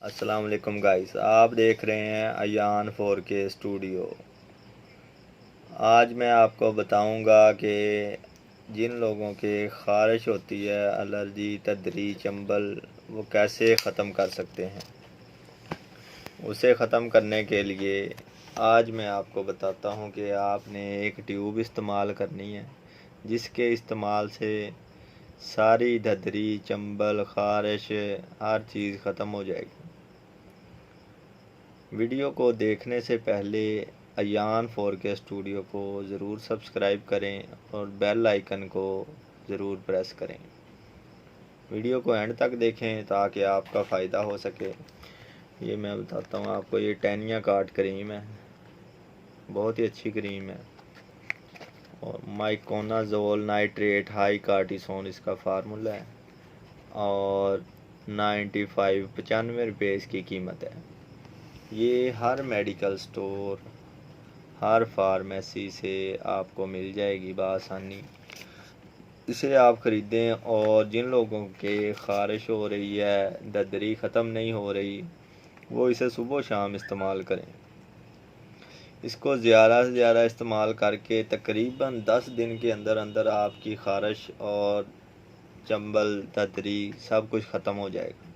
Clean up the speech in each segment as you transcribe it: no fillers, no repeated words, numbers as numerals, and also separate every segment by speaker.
Speaker 1: अस्सलाम वालेकुम गाइस, आप देख रहे हैं अयान 4K स्टूडियो। आज मैं आपको बताऊंगा कि जिन लोगों के ख़ारिश होती है, एलर्जी, तदरी, चंबल, वो कैसे ख़त्म कर सकते हैं। उसे ख़त्म करने के लिए आज मैं आपको बताता हूं कि आपने एक ट्यूब इस्तेमाल करनी है, जिसके इस्तेमाल से सारी धदरी, चंबल, ख़ारिश हर चीज़ ख़त्म हो जाएगी। वीडियो को देखने से पहले अयान 4K स्टूडियो को ज़रूर सब्सक्राइब करें और बेल आइकन को ज़रूर प्रेस करें। वीडियो को एंड तक देखें ताकि आपका फ़ायदा हो सके। ये मैं बताता हूँ आपको, ये टेनिया कार्ड क्रीम है, बहुत ही अच्छी क्रीम है। और माइकोनाजोल नाइट्रेट हाई कार्टिसोन इसका फार्मूला है और 95 रुपये इसकी कीमत है। ये हर मेडिकल स्टोर, हर फार्मेसी से आपको मिल जाएगी बआसानी। इसे आप ख़रीदें और जिन लोगों के ख़ारिश हो रही है, ददरी ख़त्म नहीं हो रही, वो इसे सुबह शाम इस्तेमाल करें। इसको ज़्यादा से ज़्यादा इस्तेमाल करके तकरीबन 10 दिन के अंदर अंदर आपकी ख़ारिश और चंबल, ददरी सब कुछ ख़त्म हो जाएगा।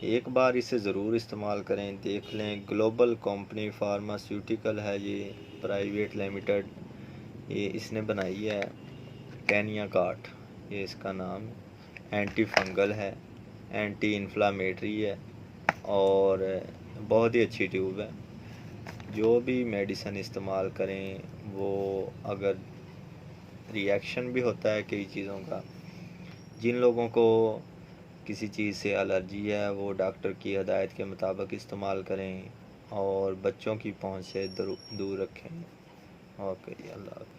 Speaker 1: एक बार इसे ज़रूर इस्तेमाल करें, देख लें। ग्लोबल कंपनी फार्मास्यूटिकल है, ये प्राइवेट लिमिटेड, ये इसने बनाई है। टेनिया कार्ट ये इसका नाम है। एंटी फंगल है, एंटी इन्फ्लामेटरी है और बहुत ही अच्छी ट्यूब है। जो भी मेडिसिन इस्तेमाल करें, वो अगर रिएक्शन भी होता है कई चीज़ों का, जिन लोगों को किसी चीज़ से एलर्जी है वो डॉक्टर की हदायत के मुताबिक इस्तेमाल करें और बच्चों की पहुंच से दूर रखें। ओके, अल्लाह।